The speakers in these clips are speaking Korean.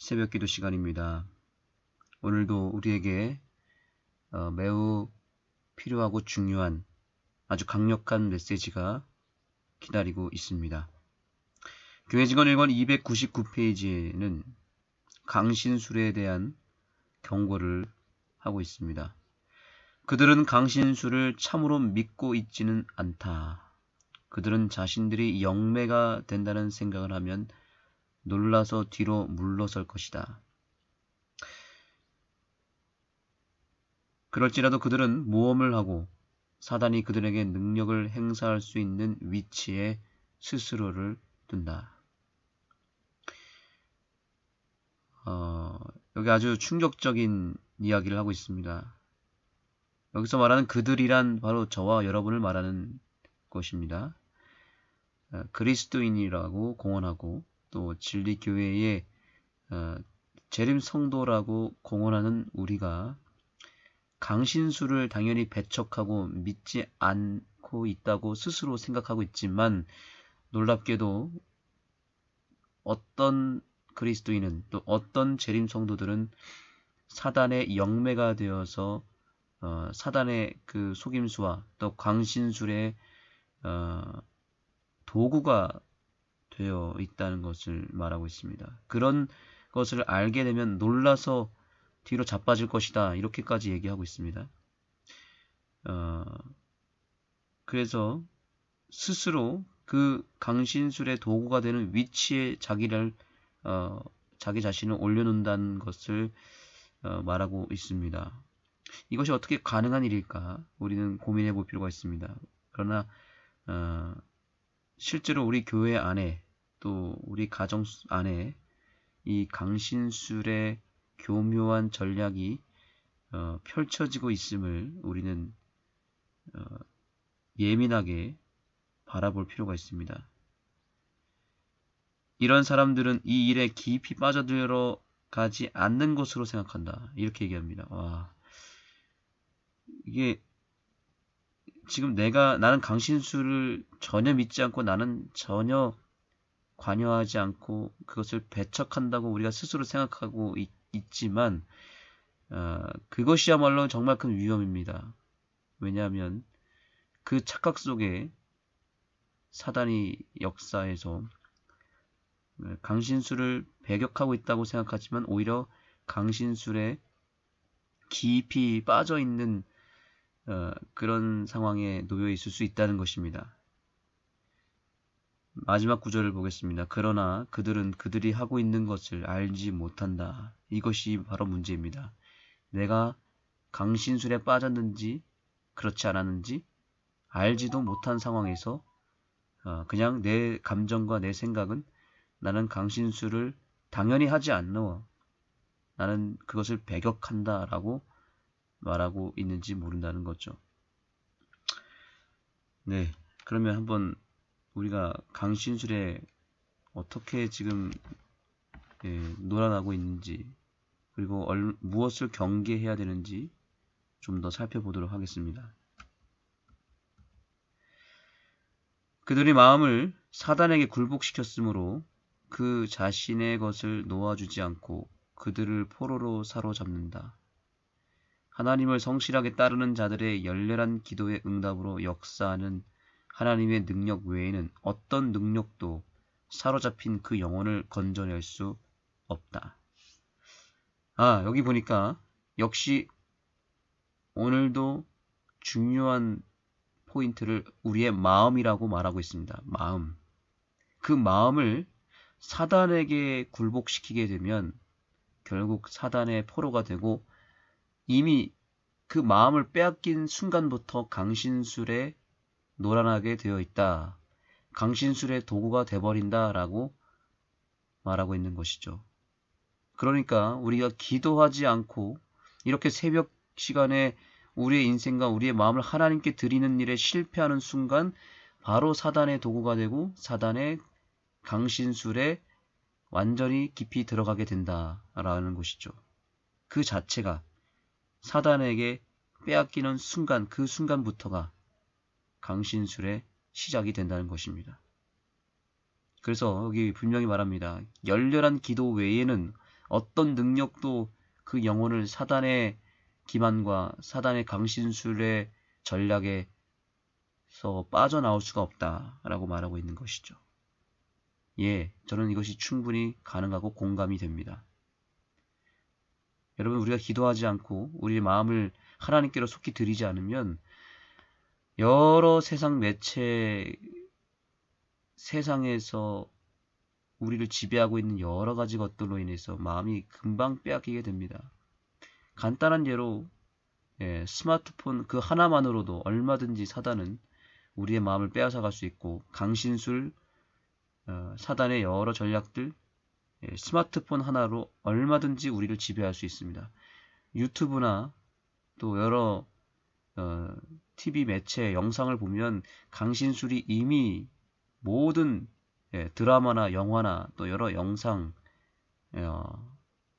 새벽 기도 시간입니다. 오늘도 우리에게 매우 필요하고 중요한 아주 강력한 메시지가 기다리고 있습니다. 교회 직원 1권 299페이지에는 강신술에 대한 경고를 하고 있습니다. 그들은 강신술을 참으로 믿고 있지는 않다. 그들은 자신들이 영매가 된다는 생각을 하면 놀라서 뒤로 물러설 것이다. 그럴지라도 그들은 모험을 하고 사단이 그들에게 능력을 행사할 수 있는 위치에 스스로를 둔다. 여기 아주 충격적인 이야기를 하고 있습니다. 여기서 말하는 그들이란 바로 저와 여러분을 말하는 것입니다. 그리스도인이라고 공언하고 또 진리교회의 재림성도라고 공언하는 우리가 강신술을 당연히 배척하고 믿지 않고 있다고 스스로 생각하고 있지만 놀랍게도 어떤 그리스도인은 또 어떤 재림성도들은 사단의 영매가 되어서 사단의 그 속임수와 또 강신술의 도구가 되어 있다는 것을 말하고 있습니다. 그런 것을 알게 되면 놀라서 뒤로 자빠질 것이다. 이렇게까지 얘기하고 있습니다. 그래서 스스로 그 강신술의 도구가 되는 위치에 자기 자신을 올려놓는다는 것을 말하고 있습니다. 이것이 어떻게 가능한 일일까? 우리는 고민해 볼 필요가 있습니다. 그러나 실제로 우리 교회 안에 또 우리 가정 안에 이 강신술의 교묘한 전략이 펼쳐지고 있음을 우리는 예민하게 바라볼 필요가 있습니다. 이런 사람들은 이 일에 깊이 빠져들어가지 않는 것으로 생각한다. 이렇게 얘기합니다. 와, 이게 지금 나는 강신술을 전혀 믿지 않고 나는 전혀 관여하지 않고 그것을 배척한다고 우리가 스스로 생각하고 있지만 그것이야말로 정말 큰 위험입니다. 왜냐하면 그 착각 속에 사단이 역사에서 강신술을 배격하고 있다고 생각하지만 오히려 강신술에 깊이 빠져있는 그런 상황에 놓여 있을 수 있다는 것입니다. 마지막 구절을 보겠습니다. 그러나 그들은 그들이 하고 있는 것을 알지 못한다. 이것이 바로 문제입니다. 내가 강신술에 빠졌는지 그렇지 않았는지 알지도 못한 상황에서 그냥 내 감정과 내 생각은 나는 강신술을 당연히 하지 않노. 나는 그것을 배격한다 라고 말하고 있는지 모른다는 거죠. 네, 그러면 한번 우리가 강신술에 어떻게 지금 놀아나고 있는지 그리고 무엇을 경계해야 되는지 좀 더 살펴보도록 하겠습니다. 그들이 마음을 사단에게 굴복시켰으므로 그 자신의 것을 놓아주지 않고 그들을 포로로 사로잡는다. 하나님을 성실하게 따르는 자들의 열렬한 기도의 응답으로 역사하는 하나님의 능력 외에는 어떤 능력도 사로잡힌 그 영혼을 건져낼 수 없다. 여기 보니까 역시 오늘도 중요한 포인트를 우리의 마음이라고 말하고 있습니다. 마음. 그 마음을 사단에게 굴복시키게 되면 결국 사단의 포로가 되고 이미 그 마음을 빼앗긴 순간부터 강신술에 놀아나게 되어 있다. 강신술의 도구가 돼버린다라고 말하고 있는 것이죠. 그러니까 우리가 기도하지 않고 이렇게 새벽 시간에 우리의 인생과 우리의 마음을 하나님께 드리는 일에 실패하는 순간 바로 사단의 도구가 되고 사단의 강신술에 완전히 깊이 들어가게 된다라는 것이죠. 그 자체가 사단에게 빼앗기는 순간, 그 순간부터가 강신술의 시작이 된다는 것입니다. 그래서 여기 분명히 말합니다. 열렬한 기도 외에는 어떤 능력도 그 영혼을 사단의 기만과 사단의 강신술의 전략에서 빠져나올 수가 없다라고 말하고 있는 것이죠. 예, 저는 이것이 충분히 가능하고 공감이 됩니다. 여러분, 우리가 기도하지 않고 우리의 마음을 하나님께로 속히 드리지 않으면 여러 세상 매체, 세상에서 우리를 지배하고 있는 여러 가지 것들로 인해서 마음이 금방 빼앗기게 됩니다. 간단한 예로 스마트폰 그 하나만으로도 얼마든지 사단은 우리의 마음을 빼앗아 갈 수 있고, 강신술, 사단의 여러 전략들, 스마트폰 하나로 얼마든지 우리를 지배할 수 있습니다. 유튜브나 또 여러 TV 매체 영상을 보면 강신술이 이미 모든 드라마나 영화나 또 여러 영상,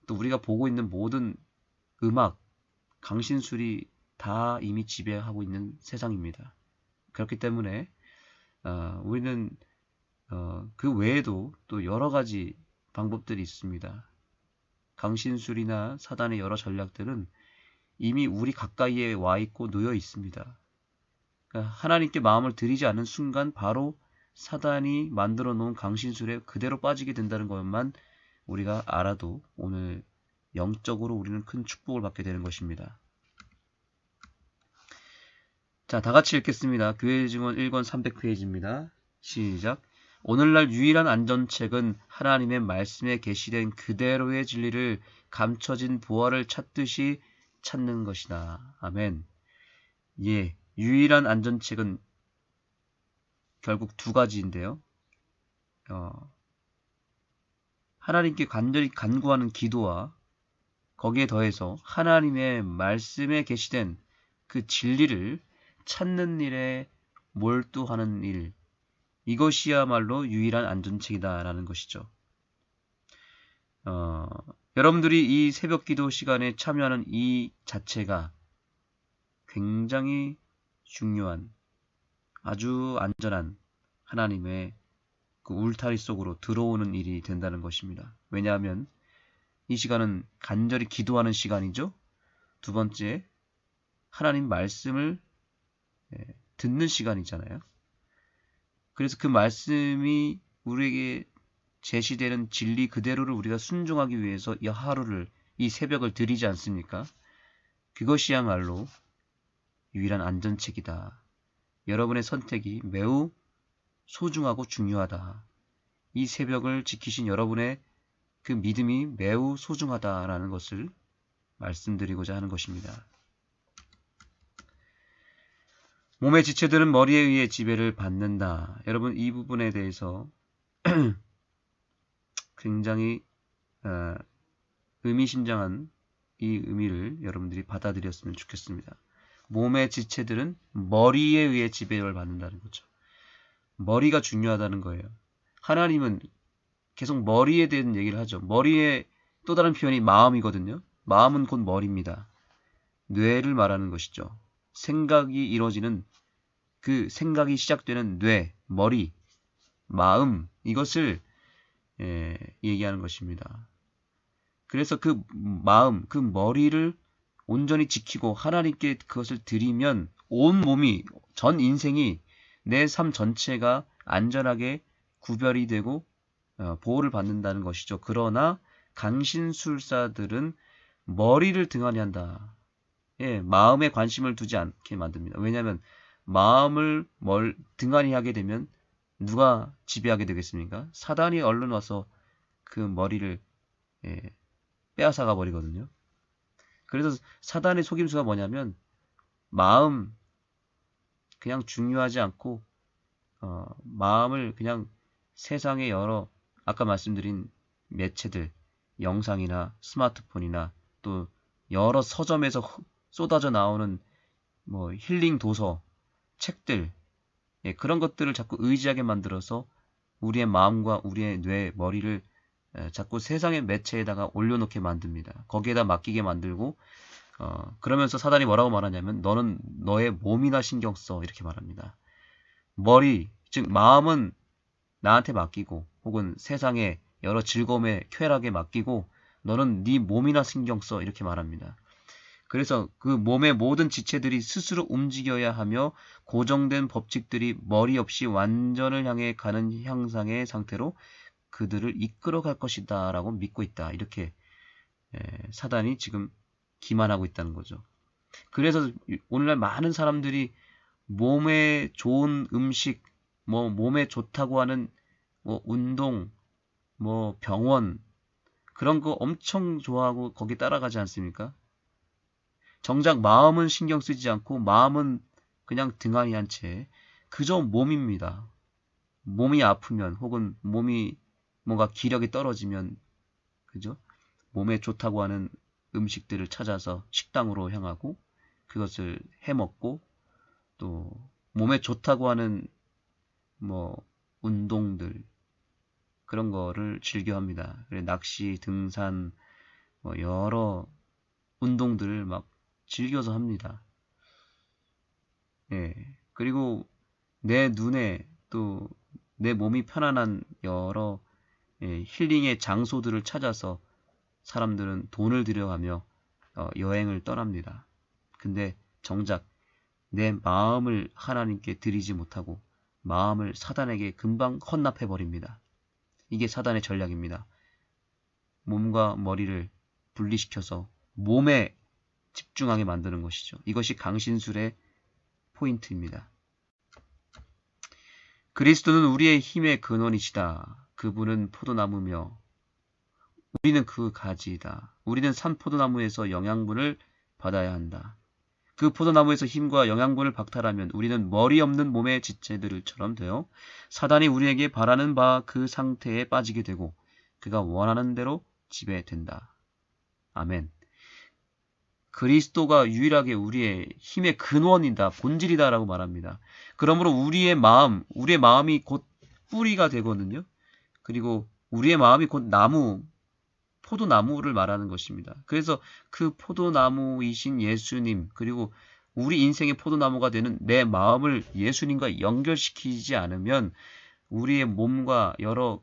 또 우리가 보고 있는 모든 음악, 강신술이 다 이미 지배하고 있는 세상입니다. 그렇기 때문에 우리는 그 외에도 또 여러 가지 방법들이 있습니다. 강신술이나 사단의 여러 전략들은 이미 우리 가까이에 와 있고 놓여 있습니다. 그러니까 하나님께 마음을 드리지 않는 순간 바로 사단이 만들어 놓은 강신술에 그대로 빠지게 된다는 것만 우리가 알아도 오늘 영적으로 우리는 큰 축복을 받게 되는 것입니다. 자, 다 같이 읽겠습니다. 교회 증언 1권 300페이지입니다. 시작. 오늘날 유일한 안전책은 하나님의 말씀에 계시된 그대로의 진리를 감춰진 보화를 찾듯이 찾는 것이다. 아멘. 예, 유일한 안전책은 결국 두 가지인데요. 하나님께 간절히 간구하는 기도와 거기에 더해서 하나님의 말씀에 계시된 그 진리를 찾는 일에 몰두하는 일, 이것이야말로 유일한 안전책이다라는 것이죠. 여러분들이 이 새벽 기도 시간에 참여하는 이 자체가 굉장히 중요한, 아주 안전한 하나님의 그 울타리 속으로 들어오는 일이 된다는 것입니다. 왜냐하면 이 시간은 간절히 기도하는 시간이죠. 두 번째, 하나님 말씀을 듣는 시간이잖아요. 그래서 그 말씀이 우리에게 제시되는 진리 그대로를 우리가 순종하기 위해서 이 하루를, 이 새벽을 드리지 않습니까? 그것이야말로 유일한 안전책이다. 여러분의 선택이 매우 소중하고 중요하다. 이 새벽을 지키신 여러분의 그 믿음이 매우 소중하다라는 것을 말씀드리고자 하는 것입니다. 몸의 지체들은 머리에 의해 지배를 받는다. 여러분, 이 부분에 대해서 굉장히 의미심장한 이 의미를 여러분들이 받아들였으면 좋겠습니다. 몸의 지체들은 머리에 의해 지배를 받는다는 거죠. 머리가 중요하다는 거예요. 하나님은 계속 머리에 대한 얘기를 하죠. 머리의 또 다른 표현이 마음이거든요. 마음은 곧 머리입니다. 뇌를 말하는 것이죠. 생각이 이루어지는, 그 생각이 시작되는 뇌, 머리, 마음, 이것을 얘기하는 것입니다. 그래서 그 마음, 그 머리를 온전히 지키고 하나님께 그것을 드리면 온 몸이, 전 인생이, 내 삶 전체가 안전하게 구별이 되고 보호를 받는다는 것이죠. 그러나 강신술사들은 머리를 등한히 한다. 예, 마음에 관심을 두지 않게 만듭니다. 왜냐하면 마음을 등한히 하게 되면 누가 지배하게 되겠습니까? 사단이 얼른 와서 그 머리를 빼앗아가 버리거든요. 그래서 사단의 속임수가 뭐냐면 마음 그냥 중요하지 않고 마음을 그냥 세상의 여러 아까 말씀드린 매체들, 영상이나 스마트폰이나 또 여러 서점에서 쏟아져 나오는 뭐 힐링 도서, 책들, 그런 것들을 자꾸 의지하게 만들어서 우리의 마음과 우리의 뇌, 머리를 자꾸 세상의 매체에다가 올려놓게 만듭니다. 거기에다 맡기게 만들고 그러면서 사단이 뭐라고 말하냐면 너는 너의 몸이나 신경 써, 이렇게 말합니다. 머리, 즉 마음은 나한테 맡기고 혹은 세상의 여러 즐거움에 쾌락에 맡기고 너는 네 몸이나 신경 써. 이렇게 말합니다. 그래서 그 몸의 모든 지체들이 스스로 움직여야 하며 고정된 법칙들이 머리 없이 완전을 향해 가는 향상의 상태로 그들을 이끌어갈 것이다 라고 믿고 있다. 이렇게 사단이 지금 기만하고 있다는 거죠. 그래서 오늘날 많은 사람들이 몸에 좋은 음식, 뭐 몸에 좋다고 하는 뭐 운동, 뭐 병원 그런 거 엄청 좋아하고 거기 따라가지 않습니까? 정작 마음은 신경 쓰지 않고 마음은 그냥 등한히 한 채 그저 몸입니다. 몸이 아프면 혹은 몸이 뭔가 기력이 떨어지면 그죠? 몸에 좋다고 하는 음식들을 찾아서 식당으로 향하고 그것을 해먹고 또 몸에 좋다고 하는 뭐 운동들 그런 거를 즐겨합니다. 그래 낚시, 등산 뭐 여러 운동들을 막 즐겨서 합니다. 예. 그리고 내 눈에 또 내 몸이 편안한 여러 힐링의 장소들을 찾아서 사람들은 돈을 들여가며 여행을 떠납니다. 근데 정작 내 마음을 하나님께 드리지 못하고 마음을 사단에게 금방 헌납해 버립니다. 이게 사단의 전략입니다. 몸과 머리를 분리시켜서 몸에 집중하게 만드는 것이죠. 이것이 강신술의 포인트입니다. 그리스도는 우리의 힘의 근원이시다. 그분은 포도나무며 우리는 그 가지이다. 우리는 산 포도나무에서 영양분을 받아야 한다. 그 포도나무에서 힘과 영양분을 박탈하면 우리는 머리 없는 몸의 지체들처럼 되어 사단이 우리에게 바라는 바 그 상태에 빠지게 되고 그가 원하는 대로 지배된다. 아멘. 그리스도가 유일하게 우리의 힘의 근원이다, 본질이다 라고 말합니다. 그러므로 우리의 마음이 곧 뿌리가 되거든요. 그리고 우리의 마음이 곧 나무, 포도나무를 말하는 것입니다. 그래서 그 포도나무이신 예수님, 그리고 우리 인생의 포도나무가 되는 내 마음을 예수님과 연결시키지 않으면 우리의 몸과 여러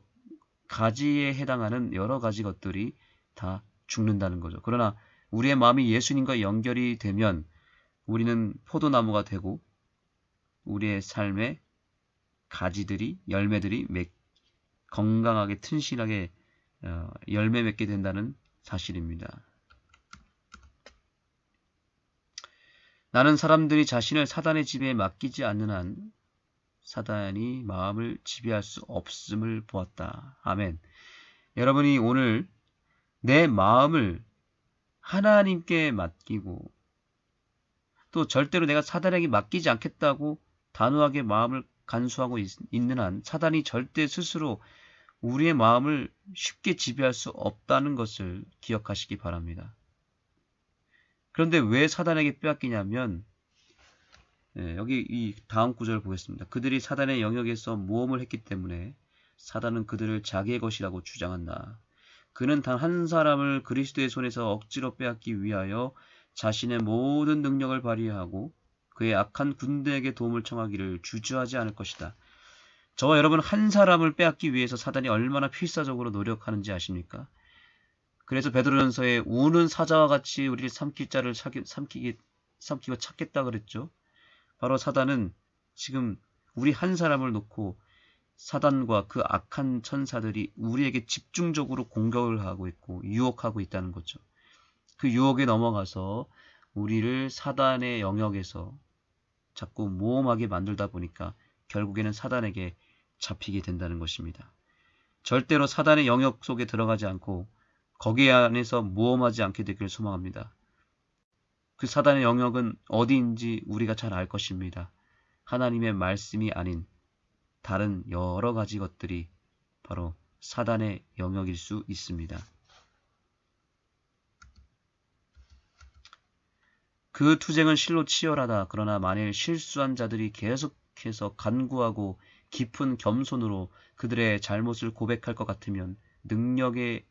가지에 해당하는 여러 가지 것들이 다 죽는다는 거죠. 그러나 우리의 마음이 예수님과 연결이 되면 우리는 포도나무가 되고 우리의 삶의 가지들이 열매들이 건강하게 튼실하게 열매 맺게 된다는 사실입니다. 나는 사람들이 자신을 사단의 지배에 맡기지 않는 한 사단이 마음을 지배할 수 없음을 보았다. 아멘. 여러분이 오늘 내 마음을 하나님께 맡기고 또 절대로 내가 사단에게 맡기지 않겠다고 단호하게 마음을 간수하고 있는 한 사단이 절대 스스로 우리의 마음을 쉽게 지배할 수 없다는 것을 기억하시기 바랍니다. 그런데 왜 사단에게 빼앗기냐면 여기 이 다음 구절을 보겠습니다. 그들이 사단의 영역에서 모험을 했기 때문에 사단은 그들을 자기의 것이라고 주장한다. 그는 단 한 사람을 그리스도의 손에서 억지로 빼앗기 위하여 자신의 모든 능력을 발휘하고 그의 악한 군대에게 도움을 청하기를 주저하지 않을 것이다. 저와 여러분 한 사람을 빼앗기 위해서 사단이 얼마나 필사적으로 노력하는지 아십니까? 그래서 베드로전서에 우는 사자와 같이 우리를 삼킬 자를 삼키고 찾겠다 그랬죠. 바로 사단은 지금 우리 한 사람을 놓고 사단과 그 악한 천사들이 우리에게 집중적으로 공격을 하고 있고 유혹하고 있다는 거죠. 그 유혹에 넘어가서 우리를 사단의 영역에서 자꾸 모험하게 만들다 보니까 결국에는 사단에게 잡히게 된다는 것입니다. 절대로 사단의 영역 속에 들어가지 않고 거기 안에서 모험하지 않게 되기를 소망합니다. 그 사단의 영역은 어디인지 우리가 잘 알 것입니다. 하나님의 말씀이 아닌 다른 여러 가지 것들이 바로 사단의 영역일 수 있습니다. 그 투쟁은 실로 치열하다. 그러나 만일 실수한 자들이 계속해서 간구하고 깊은 겸손으로 그들의 잘못을 고백할 것 같으면 능력에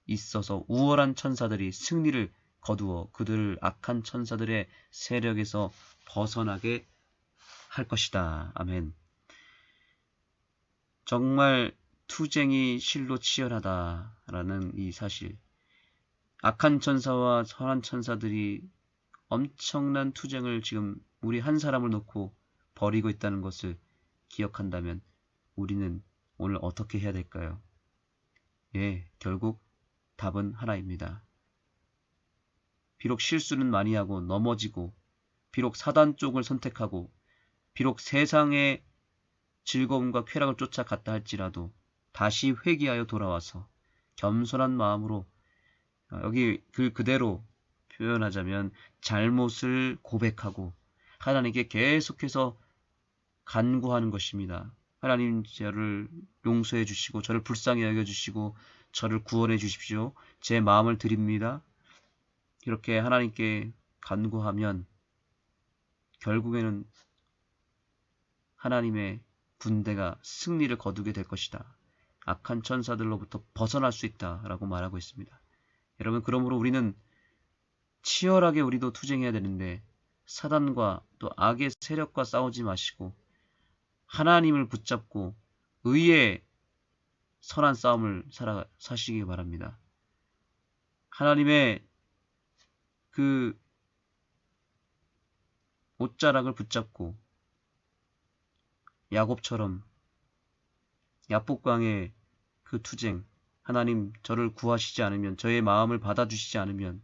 있어서 우월한 천사들이 승리를 거두어 그들을 악한 천사들의 세력에서 벗어나게 할 것이다. 아멘. 정말 투쟁이 실로 치열하다라는 이 사실, 악한 천사와 선한 천사들이 엄청난 투쟁을 지금 우리 한 사람을 놓고 벌이고 있다는 것을 기억한다면 우리는 오늘 어떻게 해야 될까요? 예, 결국 답은 하나입니다. 비록 실수는 많이 하고 넘어지고, 비록 사단 쪽을 선택하고, 비록 세상의 즐거움과 쾌락을 쫓아갔다 할지라도 다시 회개하여 돌아와서 겸손한 마음으로, 여기 글 그대로 표현하자면 잘못을 고백하고 하나님께 계속해서 간구하는 것입니다. 하나님, 저를 용서해 주시고 저를 불쌍히 여겨 주시고 저를 구원해 주십시오. 제 마음을 드립니다. 이렇게 하나님께 간구하면 결국에는 하나님의 군대가 승리를 거두게 될 것이다. 악한 천사들로부터 벗어날 수 있다라고 말하고 있습니다. 여러분, 그러므로 우리는 치열하게 우리도 투쟁해야 되는데 사단과 또 악의 세력과 싸우지 마시고 하나님을 붙잡고 의의 선한 싸움을 사시기 바랍니다. 하나님의 그 옷자락을 붙잡고 야곱처럼 야복강의 그 투쟁, 하나님, 저를 구하시지 않으면, 저의 마음을 받아주시지 않으면,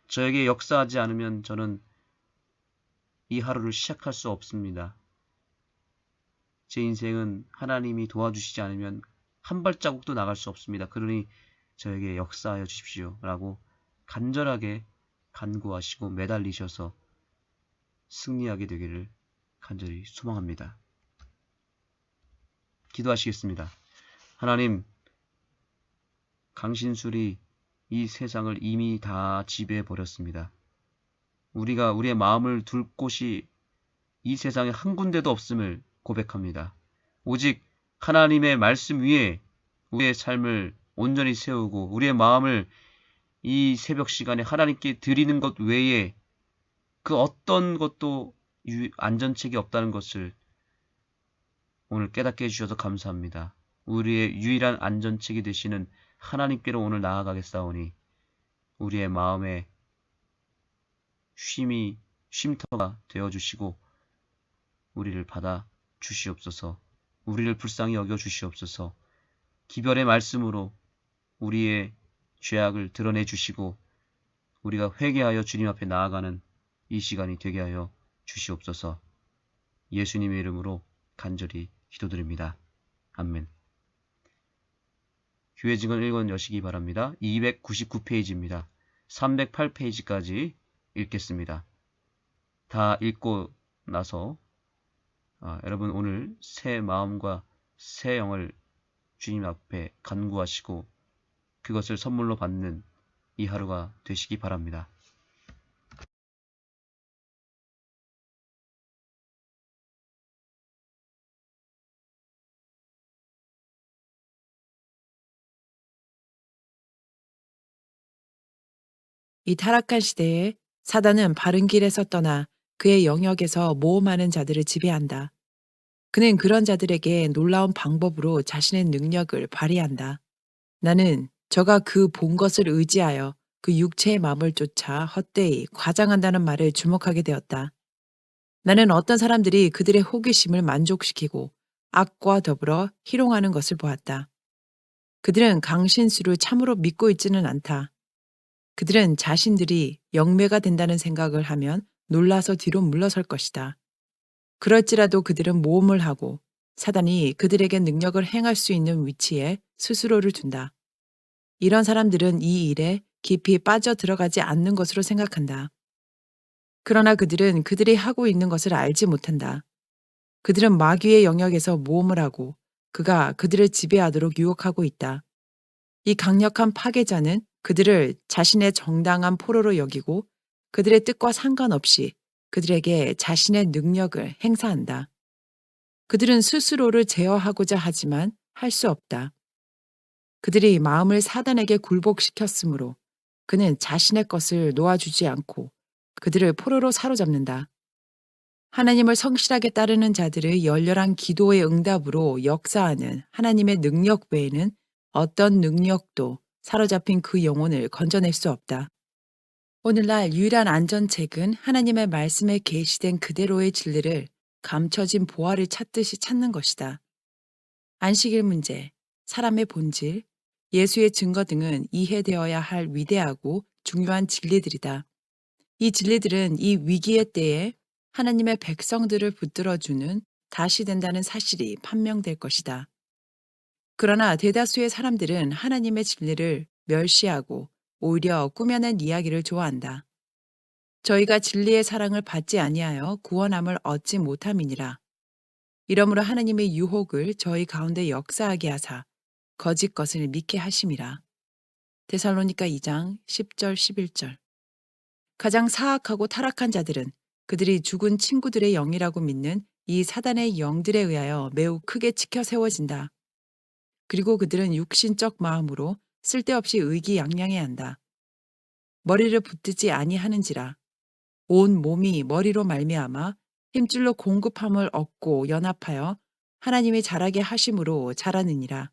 저에게 역사하지 않으면 저는 이 하루를 시작할 수 없습니다. 제 인생은 하나님이 도와주시지 않으면 한 발자국도 나갈 수 없습니다. 그러니 저에게 역사하여 주십시오 라고 간절하게 간구하시고 매달리셔서 승리하게 되기를 간절히 소망합니다. 기도하시겠습니다. 하나님, 강신술이 이 세상을 이미 다 지배해 버렸습니다. 우리가 우리의 마음을 둘 곳이 이 세상에 한 군데도 없음을 고백합니다. 오직 하나님의 말씀 위에 우리의 삶을 온전히 세우고 우리의 마음을 이 새벽 시간에 하나님께 드리는 것 외에 그 어떤 것도 안전책이 없다는 것을 오늘 깨닫게 해주셔서 감사합니다. 우리의 유일한 안전책이 되시는 하나님께로 오늘 나아가겠사오니 우리의 마음에 쉼터가 되어주시고 우리를 받아 주시옵소서. 우리를 불쌍히 여겨 주시옵소서. 기별의 말씀으로 우리의 죄악을 드러내 주시고 우리가 회개하여 주님 앞에 나아가는 이 시간이 되게 하여 주시옵소서. 예수님의 이름으로 간절히 기도드립니다. 아멘. 교회 증언 읽어 여시기 바랍니다. 299페이지입니다. 308페이지까지 읽겠습니다. 다 읽고 나서 여러분 오늘 새 마음과 새 영을 주님 앞에 간구하시고 그것을 선물로 받는 이 하루가 되시기 바랍니다. 이 타락한 시대에 사단은 바른 길에서 떠나 그의 영역에서 모험하는 자들을 지배한다. 그는 그런 자들에게 놀라운 방법으로 자신의 능력을 발휘한다. 나는 저가 그 본 것을 의지하여 그 육체의 마음을 쫓아 헛되이 과장한다는 말을 주목하게 되었다. 나는 어떤 사람들이 그들의 호기심을 만족시키고 악과 더불어 희롱하는 것을 보았다. 그들은 강신수를 참으로 믿고 있지는 않다. 그들은 자신들이 영매가 된다는 생각을 하면 놀라서 뒤로 물러설 것이다. 그럴지라도 그들은 모험을 하고 사단이 그들에게 능력을 행할 수 있는 위치에 스스로를 둔다. 이런 사람들은 이 일에 깊이 빠져 들어가지 않는 것으로 생각한다. 그러나 그들은 그들이 하고 있는 것을 알지 못한다. 그들은 마귀의 영역에서 모험을 하고 그가 그들을 지배하도록 유혹하고 있다. 이 강력한 파괴자는 그들을 자신의 정당한 포로로 여기고 그들의 뜻과 상관없이 그들에게 자신의 능력을 행사한다. 그들은 스스로를 제어하고자 하지만 할 수 없다. 그들이 마음을 사단에게 굴복시켰으므로 그는 자신의 것을 놓아주지 않고 그들을 포로로 사로잡는다. 하나님을 성실하게 따르는 자들의 열렬한 기도의 응답으로 역사하는 하나님의 능력 외에는 어떤 능력도 사로잡힌 그 영혼을 건져낼 수 없다. 오늘날 유일한 안전책은 하나님의 말씀에 계시된 그대로의 진리를 감춰진 보화를 찾듯이 찾는 것이다. 안식일 문제, 사람의 본질, 예수의 증거 등은 이해되어야 할 위대하고 중요한 진리들이다. 이 진리들은 이 위기의 때에 하나님의 백성들을 붙들어주는 다시 된다는 사실이 판명될 것이다. 그러나 대다수의 사람들은 하나님의 진리를 멸시하고 오히려 꾸며낸 이야기를 좋아한다. 저희가 진리의 사랑을 받지 아니하여 구원함을 얻지 못함이니라. 이러므로 하나님의 유혹을 저희 가운데 역사하게 하사 거짓 것을 믿게 하심이라. 데살로니가 2장 10절 11절. 가장 사악하고 타락한 자들은 그들이 죽은 친구들의 영이라고 믿는 이 사단의 영들에 의하여 매우 크게 치켜 세워진다. 그리고 그들은 육신적 마음으로 쓸데없이 의기양양해한다. 머리를 붙들지 아니하는지라. 온 몸이 머리로 말미암아 힘줄로 공급함을 얻고 연합하여 하나님이 자라게 하심으로 자라느니라.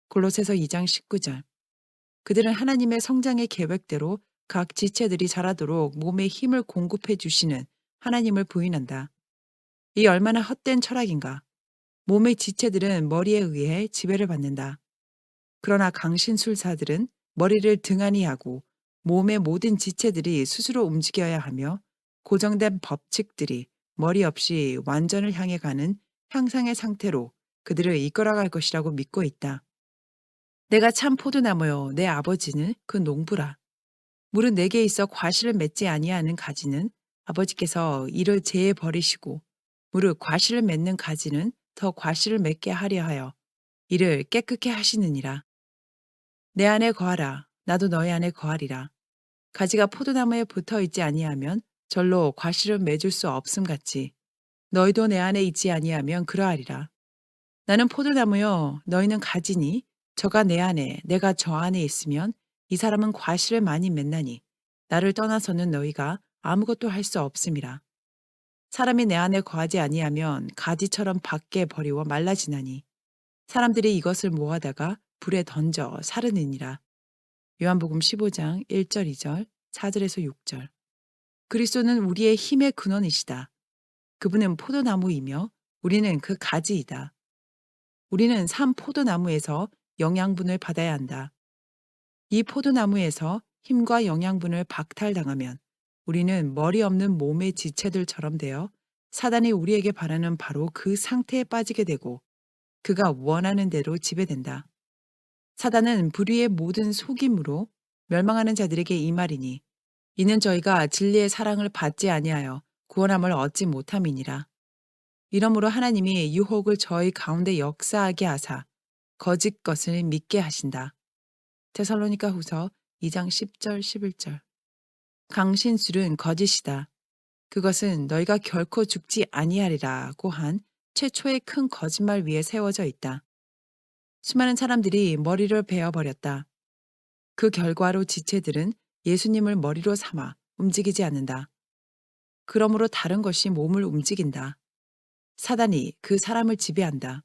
골로새서 2장 19절. 그들은 하나님의 성장의 계획대로 각 지체들이 자라도록 몸에 힘을 공급해 주시는 하나님을 부인한다. 이 얼마나 헛된 철학인가. 몸의 지체들은 머리에 의해 지배를 받는다. 그러나 강신술사들은 머리를 등한히 하고 몸의 모든 지체들이 스스로 움직여야 하며 고정된 법칙들이 머리 없이 완전을 향해 가는 향상의 상태로 그들을 이끌어갈 것이라고 믿고 있다. 내가 참 포도나무요 내 아버지는 그 농부라. 물은 내게 있어 과실을 맺지 아니하는 가지는 아버지께서 이를 제해 버리시고 무릇 과실을 맺는 가지는 더 과실을 맺게 하려 하여 이를 깨끗게 하시느니라. 내 안에 거하라. 나도 너희 안에 거하리라. 가지가 포도나무에 붙어 있지 아니하면 절로 과실을 맺을 수 없음 같이 너희도 내 안에 있지 아니하면 그러하리라. 나는 포도나무요 너희는 가지니 저가 내 안에 내가 저 안에 있으면 이 사람은 과실을 많이 맺나니 나를 떠나서는 너희가 아무것도 할 수 없음이라. 사람이 내 안에 거하지 아니하면 가지처럼 밖에 버리워 말라지나니 사람들이 이것을 모아다가 불에 던져 사르느니라. 요한복음 15장 1절 2절 4절에서 6절. 그리스도는 우리의 힘의 근원이시다. 그분은 포도나무이며 우리는 그 가지이다. 우리는 산 포도나무에서 영양분을 받아야 한다. 이 포도나무에서 힘과 영양분을 박탈당하면 우리는 머리 없는 몸의 지체들처럼 되어 사단이 우리에게 바라는 바로 그 상태에 빠지게 되고 그가 원하는 대로 지배된다. 사단은 불의의 모든 속임으로 멸망하는 자들에게 이 말이니 이는 저희가 진리의 사랑을 받지 아니하여 구원함을 얻지 못함이니라. 이러므로 하나님이 유혹을 저희 가운데 역사하게 하사 거짓 것을 믿게 하신다. 데살로니가 후서 2장 10절 11절. 강신술은 거짓이다. 그것은 너희가 결코 죽지 아니하리라고 한 최초의 큰 거짓말 위에 세워져 있다. 수많은 사람들이 머리를 베어버렸다. 그 결과로 지체들은 예수님을 머리로 삼아 움직이지 않는다. 그러므로 다른 것이 몸을 움직인다. 사단이 그 사람을 지배한다.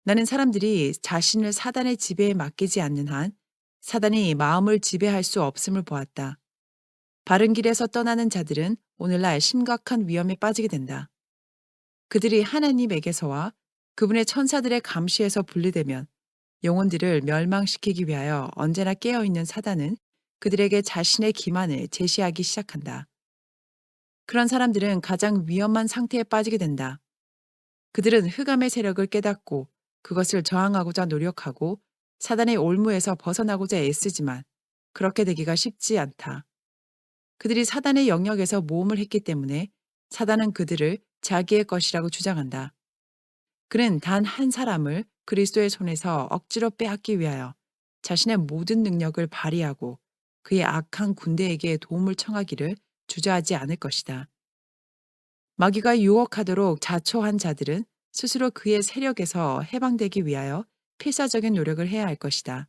나는 사람들이 자신을 사단의 지배에 맡기지 않는 한 사단이 마음을 지배할 수 없음을 보았다. 바른 길에서 떠나는 자들은 오늘날 심각한 위험에 빠지게 된다. 그들이 하나님에게서와 그분의 천사들의 감시에서 분리되면 영혼들을 멸망시키기 위하여 언제나 깨어있는 사단은 그들에게 자신의 기만을 제시하기 시작한다. 그런 사람들은 가장 위험한 상태에 빠지게 된다. 그들은 흑암의 세력을 깨닫고 그것을 저항하고자 노력하고 사단의 올무에서 벗어나고자 애쓰지만 그렇게 되기가 쉽지 않다. 그들이 사단의 영역에서 모험을 했기 때문에 사단은 그들을 자기의 것이라고 주장한다. 그는 단 한 사람을 그리스도의 손에서 억지로 빼앗기 위하여 자신의 모든 능력을 발휘하고 그의 악한 군대에게 도움을 청하기를 주저하지 않을 것이다. 마귀가 유혹하도록 자초한 자들은 스스로 그의 세력에서 해방되기 위하여 필사적인 노력을 해야 할 것이다.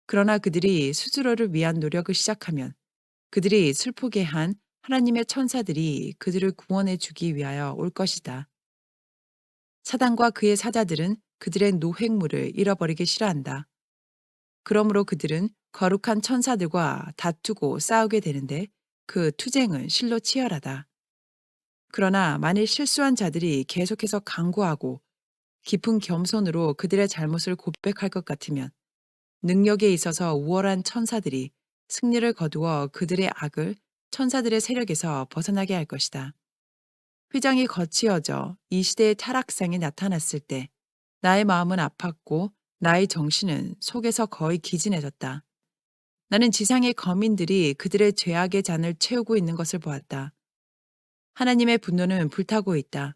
그러나 그들이 스스로를 위한 노력을 시작하면 그들이 슬프게 한 하나님의 천사들이 그들을 구원해 주기 위하여 올 것이다. 사단과 그의 사자들은 그들의 노획물을 잃어버리기 싫어한다. 그러므로 그들은 거룩한 천사들과 다투고 싸우게 되는데 그 투쟁은 실로 치열하다. 그러나 만일 실수한 자들이 계속해서 간구하고 깊은 겸손으로 그들의 잘못을 고백할 것 같으면 능력에 있어서 우월한 천사들이 승리를 거두어 그들의 악을 천사들의 세력에서 벗어나게 할 것이다. 휘장이 거치어져 이 시대의 타락상이 나타났을 때 나의 마음은 아팠고 나의 정신은 속에서 거의 기진해졌다. 나는 지상의 거민들이 그들의 죄악의 잔을 채우고 있는 것을 보았다. 하나님의 분노는 불타고 있다.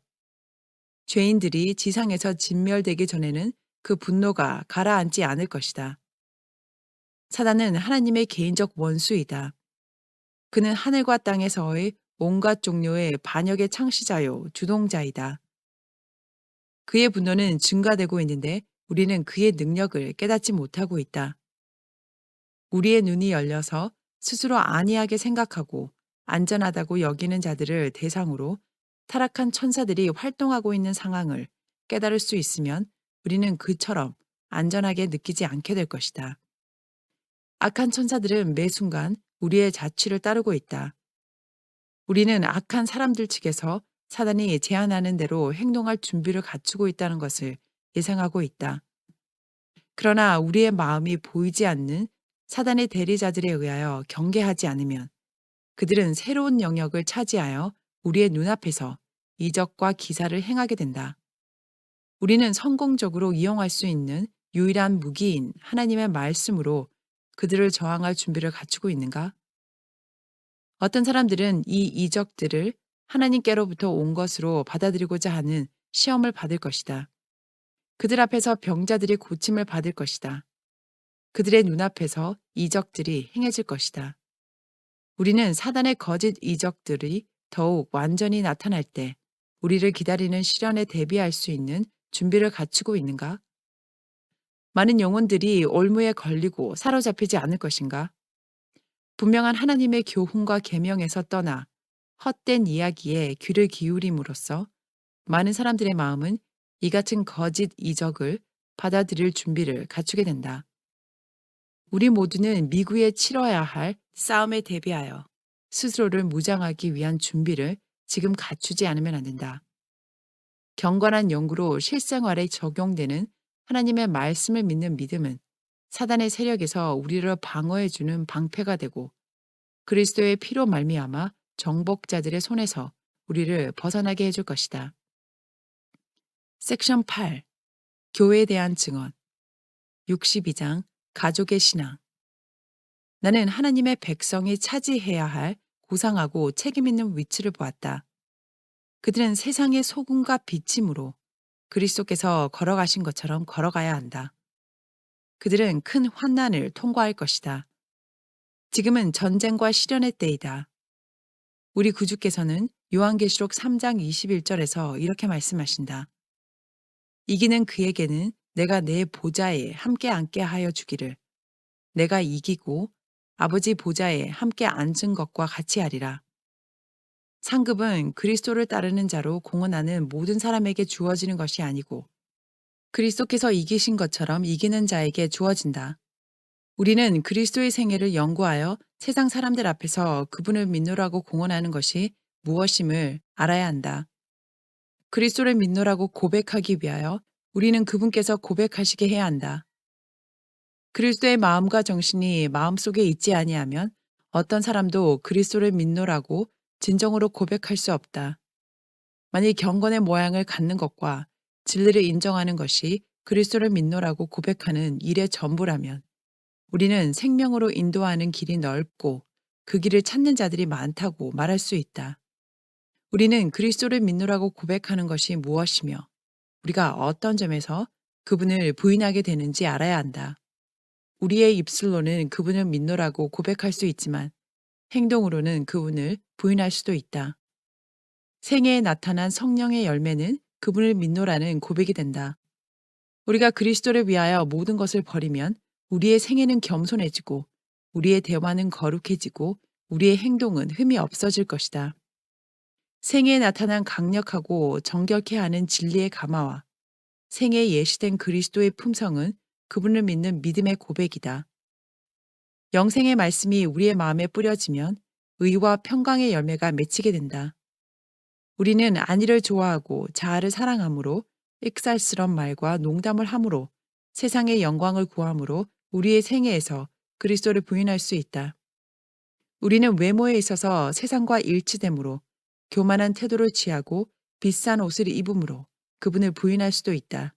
죄인들이 지상에서 진멸되기 전에는 그 분노가 가라앉지 않을 것이다. 사단은 하나님의 개인적 원수이다. 그는 하늘과 땅에서의 온갖 종류의 반역의 창시자요, 주동자이다. 그의 분노는 증가되고 있는데 우리는 그의 능력을 깨닫지 못하고 있다. 우리의 눈이 열려서 스스로 안이하게 생각하고 안전하다고 여기는 자들을 대상으로 타락한 천사들이 활동하고 있는 상황을 깨달을 수 있으면 우리는 그처럼 안전하게 느끼지 않게 될 것이다. 악한 천사들은 매 순간 우리의 자취를 따르고 있다. 우리는 악한 사람들 측에서 사단이 제안하는 대로 행동할 준비를 갖추고 있다는 것을 예상하고 있다. 그러나 우리의 마음이 보이지 않는 사단의 대리자들에 의하여 경계하지 않으면 그들은 새로운 영역을 차지하여 우리의 눈앞에서 이적과 기사를 행하게 된다. 우리는 성공적으로 이용할 수 있는 유일한 무기인 하나님의 말씀으로 그들을 저항할 준비를 갖추고 있는가? 어떤 사람들은 이 이적들을 하나님께로부터 온 것으로 받아들이고자 하는 시험을 받을 것이다. 그들 앞에서 병자들이 고침을 받을 것이다. 그들의 눈앞에서 이적들이 행해질 것이다. 우리는 사단의 거짓 이적들이 더욱 완전히 나타날 때 우리를 기다리는 시련에 대비할 수 있는 준비를 갖추고 있는가? 많은 영혼들이 올무에 걸리고 사로잡히지 않을 것인가? 분명한 하나님의 교훈과 계명에서 떠나 헛된 이야기에 귀를 기울임으로써 많은 사람들의 마음은 이 같은 거짓 이적을 받아들일 준비를 갖추게 된다. 우리 모두는 미구에 치러야 할 싸움에 대비하여 스스로를 무장하기 위한 준비를 지금 갖추지 않으면 안 된다. 경건한 연구로 실생활에 적용되는 하나님의 말씀을 믿는 믿음은 사단의 세력에서 우리를 방어해주는 방패가 되고 그리스도의 피로 말미암아 정복자들의 손에서 우리를 벗어나게 해줄 것이다. 섹션 8. 교회에 대한 증언 62장 가족의 신앙 나는 하나님의 백성이 차지해야 할 고상하고 책임있는 위치를 보았다. 그들은 세상의 소금과 빛이므로 그리스도께서 걸어가신 것처럼 걸어가야 한다. 그들은 큰 환난을 통과할 것이다. 지금은 전쟁과 시련의 때이다. 우리 구주께서는 요한계시록 3장 21절에서 이렇게 말씀하신다. 이기는 그에게는 내가 내 보좌에 함께 앉게 하여 주기를 내가 이기고 아버지 보좌에 함께 앉은 것과 같이 하리라. 상급은 그리스도를 따르는 자로 공언하는 모든 사람에게 주어지는 것이 아니고 그리스도께서 이기신 것처럼 이기는 자에게 주어진다. 우리는 그리스도의 생애를 연구하여 세상 사람들 앞에서 그분을 믿노라고 공언하는 것이 무엇임을 알아야 한다. 그리스도를 믿노라고 고백하기 위하여 우리는 그분께서 고백하시게 해야 한다. 그리스도의 마음과 정신이 마음속에 있지 아니하면 어떤 사람도 그리스도를 믿노라고 진정으로 고백할 수 없다. 만일 경건의 모양을 갖는 것과 진리를 인정하는 것이 그리스도를 믿노라고 고백하는 일의 전부라면 우리는 생명으로 인도하는 길이 넓고 그 길을 찾는 자들이 많다고 말할 수 있다. 우리는 그리스도를 믿노라고 고백하는 것이 무엇이며 우리가 어떤 점에서 그분을 부인하게 되는지 알아야 한다. 우리의 입술로는 그분을 믿노라고 고백할 수 있지만 행동으로는 그분을 부인할 수도 있다. 생애에 나타난 성령의 열매는 그분을 믿노라는 고백이 된다. 우리가 그리스도를 위하여 모든 것을 버리면 우리의 생애는 겸손해지고 우리의 대화는 거룩해지고 우리의 행동은 흠이 없어질 것이다. 생애에 나타난 강력하고 정결케 하는 진리의 가마와 생애에 예시된 그리스도의 품성은 그분을 믿는 믿음의 고백이다. 영생의 말씀이 우리의 마음에 뿌려지면 의와 평강의 열매가 맺히게 된다. 우리는 안위를 좋아하고 자아를 사랑함으로 익살스런 말과 농담을 함으로 세상의 영광을 구함으로 우리의 생애에서 그리스도를 부인할 수 있다. 우리는 외모에 있어서 세상과 일치되므로 교만한 태도를 취하고 비싼 옷을 입음으로 그분을 부인할 수도 있다.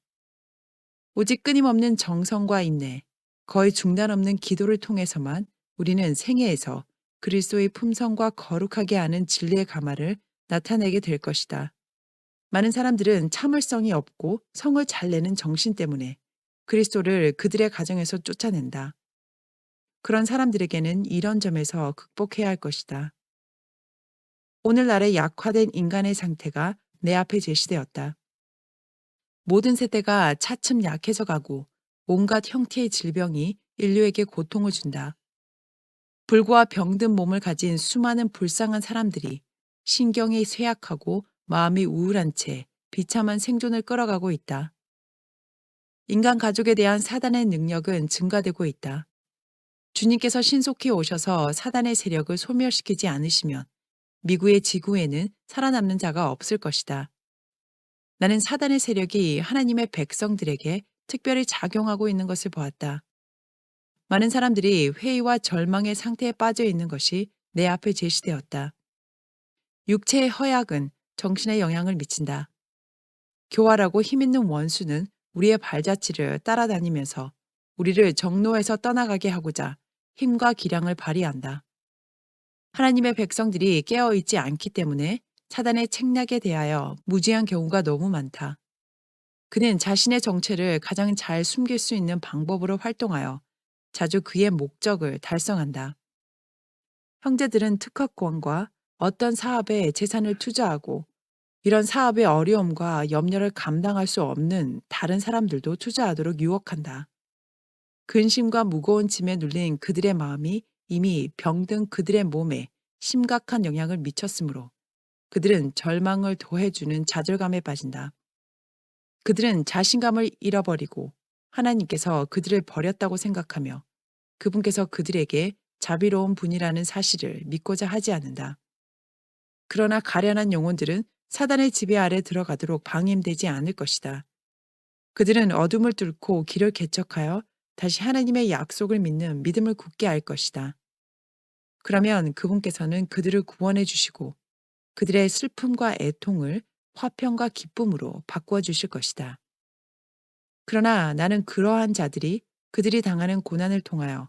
오직 끊임없는 정성과 인내, 거의 중단 없는 기도를 통해서만 우리는 생애에서 그리스도의 품성과 거룩하게 하는 진리의 가마를 나타내게 될 것이다. 많은 사람들은 참을성이 없고 성을 잘 내는 정신 때문에 그리스도를 그들의 가정에서 쫓아낸다. 그런 사람들에게는 이런 점에서 극복해야 할 것이다. 오늘날의 약화된 인간의 상태가 내 앞에 제시되었다. 모든 세대가 차츰 약해져 가고 온갖 형태의 질병이 인류에게 고통을 준다. 불과 병든 몸을 가진 수많은 불쌍한 사람들이 신경이 쇠약하고 마음이 우울한 채 비참한 생존을 끌어가고 있다. 인간 가족에 대한 사단의 능력은 증가되고 있다. 주님께서 신속히 오셔서 사단의 세력을 소멸시키지 않으시면 미구의 지구에는 살아남는 자가 없을 것이다. 나는 사단의 세력이 하나님의 백성들에게 특별히 작용하고 있는 것을 보았다. 많은 사람들이 회의와 절망의 상태에 빠져 있는 것이 내 앞에 제시되었다. 육체의 허약은 정신에 영향을 미친다. 교활하고 힘있는 원수는 우리의 발자취를 따라다니면서 우리를 정로에서 떠나가게 하고자 힘과 기량을 발휘한다. 하나님의 백성들이 깨어있지 않기 때문에 사단의 책략에 대하여 무지한 경우가 너무 많다. 그는 자신의 정체를 가장 잘 숨길 수 있는 방법으로 활동하여 자주 그의 목적을 달성한다. 형제들은 특허권과 어떤 사업에 재산을 투자하고 이런 사업의 어려움과 염려를 감당할 수 없는 다른 사람들도 투자하도록 유혹한다. 근심과 무거운 짐에 눌린 그들의 마음이 이미 병든 그들의 몸에 심각한 영향을 미쳤으므로 그들은 절망을 더해주는 좌절감에 빠진다. 그들은 자신감을 잃어버리고 하나님께서 그들을 버렸다고 생각하며 그분께서 그들에게 자비로운 분이라는 사실을 믿고자 하지 않는다. 그러나 가련한 영혼들은 사단의 지배 아래 들어가도록 방임되지 않을 것이다. 그들은 어둠을 뚫고 길을 개척하여 다시 하나님의 약속을 믿는 믿음을 굳게 할 것이다. 그러면 그분께서는 그들을 구원해 주시고 그들의 슬픔과 애통을 화평과 기쁨으로 바꾸어 주실 것이다. 그러나 나는 그러한 자들이 그들이 당하는 고난을 통하여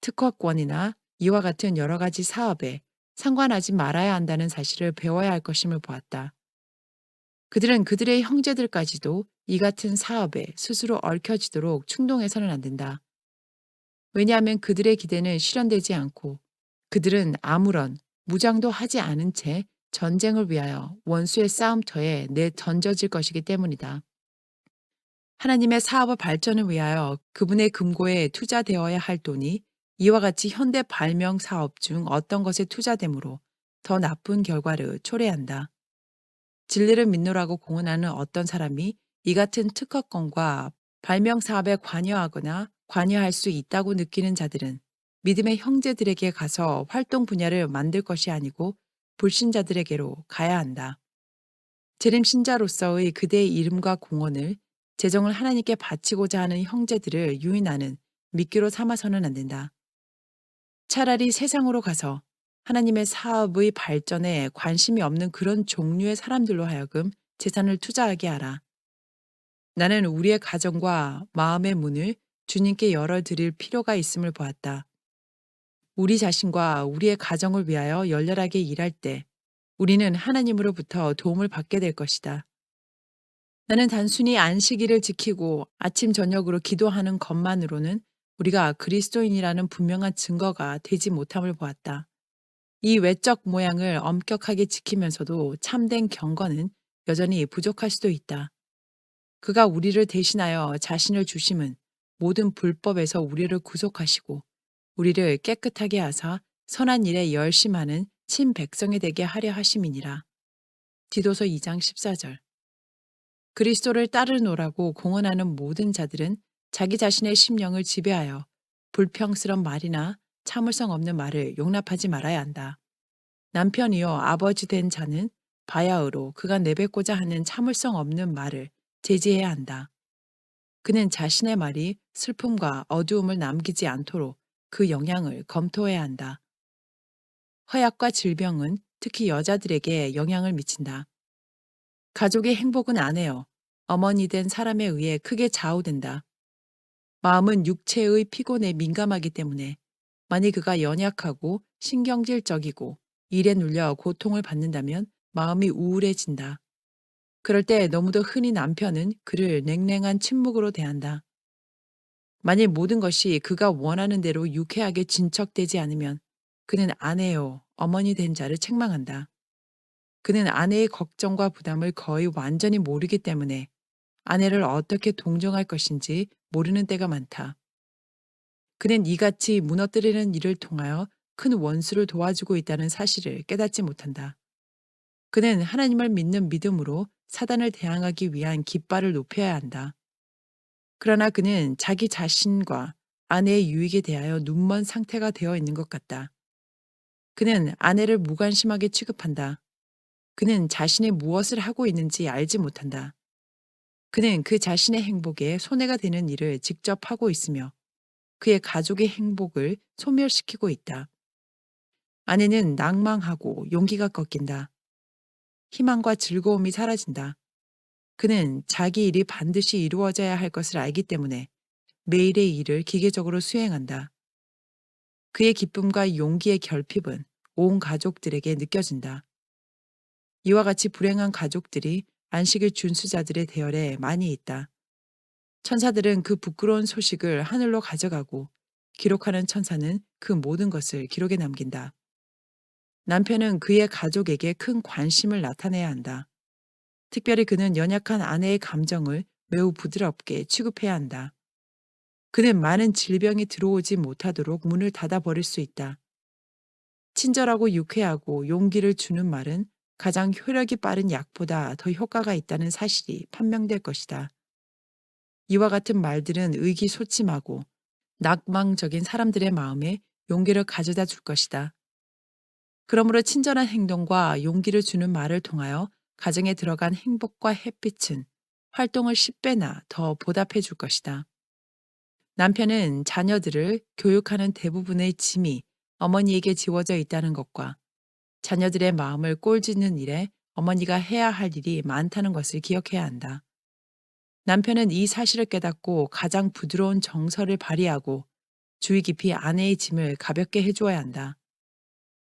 특허권이나 이와 같은 여러 가지 사업에 상관하지 말아야 한다는 사실을 배워야 할 것임을 보았다. 그들은 그들의 형제들까지도 이 같은 사업에 스스로 얽혀지도록 충동해서는 안 된다. 왜냐하면 그들의 기대는 실현되지 않고 그들은 아무런 무장도 하지 않은 채 전쟁을 위하여 원수의 싸움터에 내던져질 것이기 때문이다. 하나님의 사업의 발전을 위하여 그분의 금고에 투자되어야 할 돈이 이와 같이 현대 발명 사업 중 어떤 것에 투자되므로 더 나쁜 결과를 초래한다. 진리를 믿노라고 공언하는 어떤 사람이 이 같은 특허권과 발명 사업에 관여하거나 관여할 수 있다고 느끼는 자들은 믿음의 형제들에게 가서 활동 분야를 만들 것이 아니고 불신자들에게로 가야 한다. 재림 신자로서의 그대의 이름과 공헌을 재정을 하나님께 바치고자 하는 형제들을 유인하는 미끼로 삼아서는 안 된다. 차라리 세상으로 가서 하나님의 사업의 발전에 관심이 없는 그런 종류의 사람들로 하여금 재산을 투자하게 하라. 나는 우리의 가정과 마음의 문을 주님께 열어드릴 필요가 있음을 보았다. 우리 자신과 우리의 가정을 위하여 열렬하게 일할 때 우리는 하나님으로부터 도움을 받게 될 것이다. 나는 단순히 안식일을 지키고 아침 저녁으로 기도하는 것만으로는 우리가 그리스도인이라는 분명한 증거가 되지 못함을 보았다. 이 외적 모양을 엄격하게 지키면서도 참된 경건은 여전히 부족할 수도 있다. 그가 우리를 대신하여 자신을 주심은 모든 불법에서 우리를 구속하시고 우리를 깨끗하게 하사 선한 일에 열심하는 친백성이 되게 하려 하심이니라. 디도서 2장 14절. 그리스도를 따르노라고 공언하는 모든 자들은 자기 자신의 심령을 지배하여 불평스런 말이나 참을성 없는 말을 용납하지 말아야 한다. 남편이요 아버지 된 자는 바야흐로 그가 내뱉고자 하는 참을성 없는 말을 제지해야 한다. 그는 자신의 말이 슬픔과 어두움을 남기지 않도록 그 영향을 검토해야 한다. 허약과 질병은 특히 여자들에게 영향을 미친다. 가족의 행복은 아내요, 어머니 된 사람에 의해 크게 좌우된다. 마음은 육체의 피곤에 민감하기 때문에 만일 그가 연약하고 신경질적이고 일에 눌려 고통을 받는다면 마음이 우울해진다. 그럴 때 너무도 흔히 남편은 그를 냉랭한 침묵으로 대한다. 만일 모든 것이 그가 원하는 대로 유쾌하게 진척되지 않으면 그는 아내요, 어머니 된 자를 책망한다. 그는 아내의 걱정과 부담을 거의 완전히 모르기 때문에 아내를 어떻게 동정할 것인지 모르는 때가 많다. 그는 이같이 무너뜨리는 일을 통하여 큰 원수를 도와주고 있다는 사실을 깨닫지 못한다. 그는 하나님을 믿는 믿음으로 사단을 대항하기 위한 깃발을 높여야 한다. 그러나 그는 자기 자신과 아내의 유익에 대하여 눈먼 상태가 되어 있는 것 같다. 그는 아내를 무관심하게 취급한다. 그는 자신이 무엇을 하고 있는지 알지 못한다. 그는 그 자신의 행복에 손해가 되는 일을 직접 하고 있으며 그의 가족의 행복을 소멸시키고 있다. 아내는 낭망하고 용기가 꺾인다. 희망과 즐거움이 사라진다. 그는 자기 일이 반드시 이루어져야 할 것을 알기 때문에 매일의 일을 기계적으로 수행한다. 그의 기쁨과 용기의 결핍은 온 가족들에게 느껴진다. 이와 같이 불행한 가족들이 안식일 준수자들의 대열에 많이 있다. 천사들은 그 부끄러운 소식을 하늘로 가져가고 기록하는 천사는 그 모든 것을 기록에 남긴다. 남편은 그의 가족에게 큰 관심을 나타내야 한다. 특별히 그는 연약한 아내의 감정을 매우 부드럽게 취급해야 한다. 그는 많은 질병이 들어오지 못하도록 문을 닫아버릴 수 있다. 친절하고 유쾌하고 용기를 주는 말은 가장 효력이 빠른 약보다 더 효과가 있다는 사실이 판명될 것이다. 이와 같은 말들은 의기소침하고 낙망적인 사람들의 마음에 용기를 가져다 줄 것이다. 그러므로 친절한 행동과 용기를 주는 말을 통하여 가정에 들어간 행복과 햇빛은 활동을 10배나 더 보답해 줄 것이다. 남편은 자녀들을 교육하는 대부분의 짐이 어머니에게 지워져 있다는 것과 자녀들의 마음을 꼴짓는 일에 어머니가 해야 할 일이 많다는 것을 기억해야 한다. 남편은 이 사실을 깨닫고 가장 부드러운 정서를 발휘하고 주의 깊이 아내의 짐을 가볍게 해주어야 한다.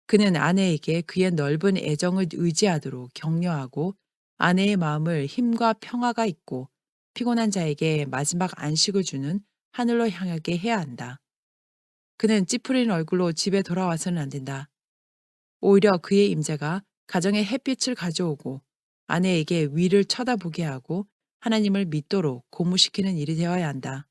그는 아내에게 그의 넓은 애정을 의지하도록 격려하고 아내의 마음을 힘과 평화가 있고 피곤한 자에게 마지막 안식을 주는 하늘로 향하게 해야 한다. 그는 찌푸린 얼굴로 집에 돌아와서는 안 된다. 오히려 그의 임재가 가정에 햇빛을 가져오고 아내에게 위를 쳐다보게 하고 하나님을 믿도록 고무시키는 일이 되어야 한다.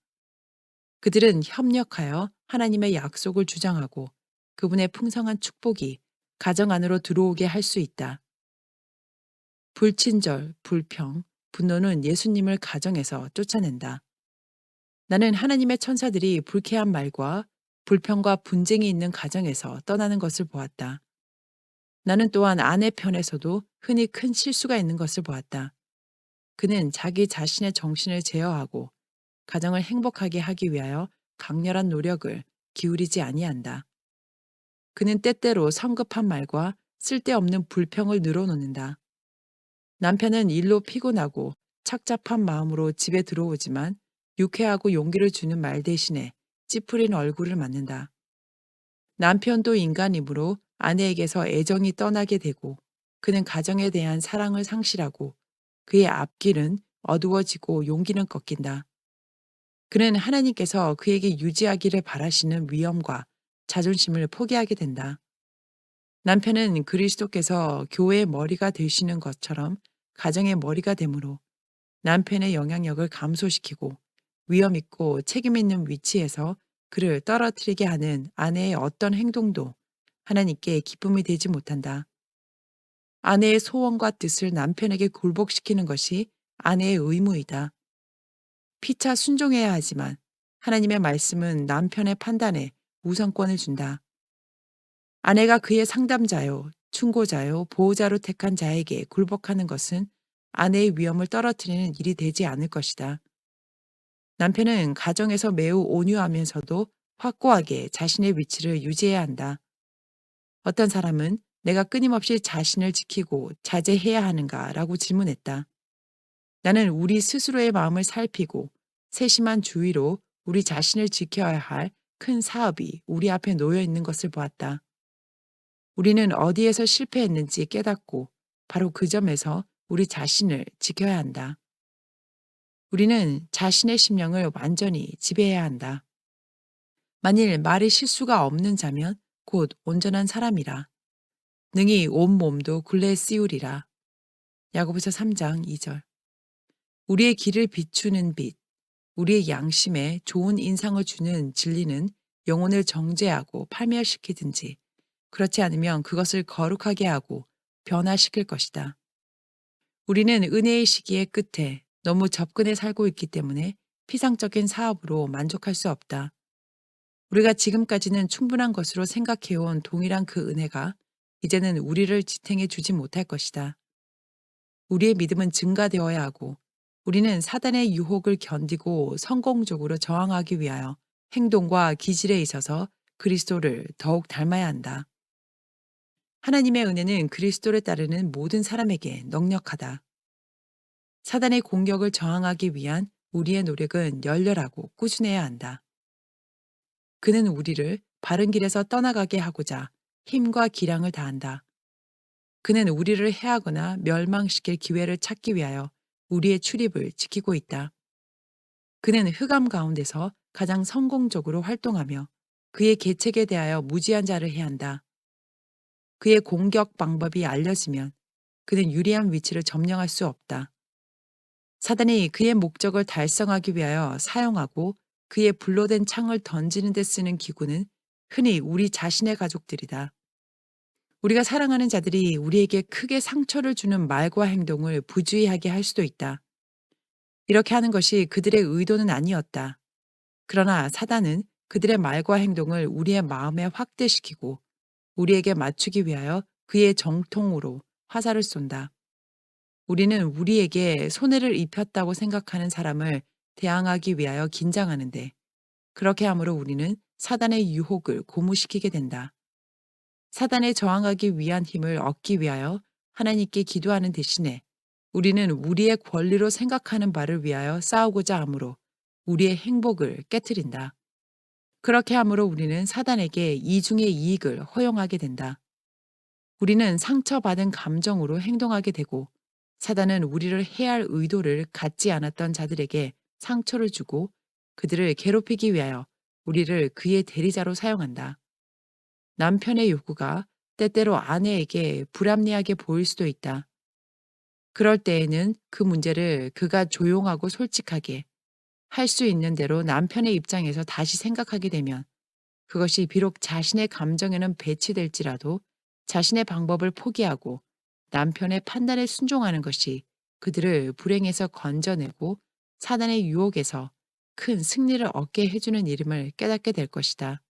그들은 협력하여 하나님의 약속을 주장하고 그분의 풍성한 축복이 가정 안으로 들어오게 할 수 있다. 불친절, 불평, 분노는 예수님을 가정에서 쫓아낸다. 나는 하나님의 천사들이 불쾌한 말과 불평과 분쟁이 있는 가정에서 떠나는 것을 보았다. 나는 또한 아내 편에서도 흔히 큰 실수가 있는 것을 보았다. 그는 자기 자신의 정신을 제어하고 가정을 행복하게 하기 위하여 강렬한 노력을 기울이지 아니한다. 그는 때때로 성급한 말과 쓸데없는 불평을 늘어놓는다. 남편은 일로 피곤하고 착잡한 마음으로 집에 들어오지만 유쾌하고 용기를 주는 말 대신에 찌푸린 얼굴을 맞는다. 남편도 인간이므로 아내에게서 애정이 떠나게 되고 그는 가정에 대한 사랑을 상실하고 그의 앞길은 어두워지고 용기는 꺾인다. 그는 하나님께서 그에게 유지하기를 바라시는 위엄과 자존심을 포기하게 된다. 남편은 그리스도께서 교회의 머리가 되시는 것처럼 가정의 머리가 되므로 남편의 영향력을 감소시키고 위험 있고 책임 있는 위치에서 그를 떨어뜨리게 하는 아내의 어떤 행동도 하나님께 기쁨이 되지 못한다. 아내의 소원과 뜻을 남편에게 굴복시키는 것이 아내의 의무이다. 피차 순종해야 하지만 하나님의 말씀은 남편의 판단에 우선권을 준다. 아내가 그의 상담자요, 충고자요, 보호자로 택한 자에게 굴복하는 것은 아내의 위험을 떨어뜨리는 일이 되지 않을 것이다. 남편은 가정에서 매우 온유하면서도 확고하게 자신의 위치를 유지해야 한다. 어떤 사람은 내가 끊임없이 자신을 지키고 자제해야 하는가라고 질문했다. 나는 우리 스스로의 마음을 살피고 세심한 주의로 우리 자신을 지켜야 할 큰 사업이 우리 앞에 놓여 있는 것을 보았다. 우리는 어디에서 실패했는지 깨닫고 바로 그 점에서 우리 자신을 지켜야 한다. 우리는 자신의 심령을 완전히 지배해야 한다. 만일 말의 실수가 없는 자면 곧 온전한 사람이라. 능히 온 몸도 굴레에 씌우리라. 야고보서 3장 2절. 우리의 길을 비추는 빛, 우리의 양심에 좋은 인상을 주는 진리는 영혼을 정죄하고 파멸시키든지 그렇지 않으면 그것을 거룩하게 하고 변화시킬 것이다. 우리는 은혜의 시기의 끝에 너무 접근해 살고 있기 때문에 피상적인 사업으로 만족할 수 없다. 우리가 지금까지는 충분한 것으로 생각해온 동일한 그 은혜가 이제는 우리를 지탱해 주지 못할 것이다. 우리의 믿음은 증가되어야 하고 우리는 사단의 유혹을 견디고 성공적으로 저항하기 위하여 행동과 기질에 있어서 그리스도를 더욱 닮아야 한다. 하나님의 은혜는 그리스도를 따르는 모든 사람에게 넉넉하다. 사단의 공격을 저항하기 위한 우리의 노력은 열렬하고 꾸준해야 한다. 그는 우리를 바른 길에서 떠나가게 하고자 힘과 기량을 다한다. 그는 우리를 해하거나 멸망시킬 기회를 찾기 위하여 우리의 출입을 지키고 있다. 그는 흑암 가운데서 가장 성공적으로 활동하며 그의 계책에 대하여 무지한 자를 해한다. 그의 공격 방법이 알려지면 그는 유리한 위치를 점령할 수 없다. 사단이 그의 목적을 달성하기 위하여 사용하고 그의 불로 된 창을 던지는 데 쓰는 기구는 흔히 우리 자신의 가족들이다. 우리가 사랑하는 자들이 우리에게 크게 상처를 주는 말과 행동을 부주의하게 할 수도 있다. 이렇게 하는 것이 그들의 의도는 아니었다. 그러나 사단은 그들의 말과 행동을 우리의 마음에 확대시키고 우리에게 맞추기 위하여 그의 정통으로 화살을 쏜다. 우리는 우리에게 손해를 입혔다고 생각하는 사람을 대항하기 위하여 긴장하는데 그렇게 함으로 우리는 사단의 유혹을 고무시키게 된다. 사단에 저항하기 위한 힘을 얻기 위하여 하나님께 기도하는 대신에 우리는 우리의 권리로 생각하는 바를 위하여 싸우고자 하므로 우리의 행복을 깨트린다. 그렇게 함으로 우리는 사단에게 이중의 이익을 허용하게 된다. 우리는 상처받은 감정으로 행동하게 되고 사단은 우리를 해할 의도를 갖지 않았던 자들에게 상처를 주고 그들을 괴롭히기 위하여 우리를 그의 대리자로 사용한다. 남편의 요구가 때때로 아내에게 불합리하게 보일 수도 있다. 그럴 때에는 그 문제를 그가 조용하고 솔직하게 할 수 있는 대로 남편의 입장에서 다시 생각하게 되면 그것이 비록 자신의 감정에는 배치될지라도 자신의 방법을 포기하고 남편의 판단에 순종하는 것이 그들을 불행에서 건져내고 사단의 유혹에서 큰 승리를 얻게 해주는 일임을 깨닫게 될 것이다.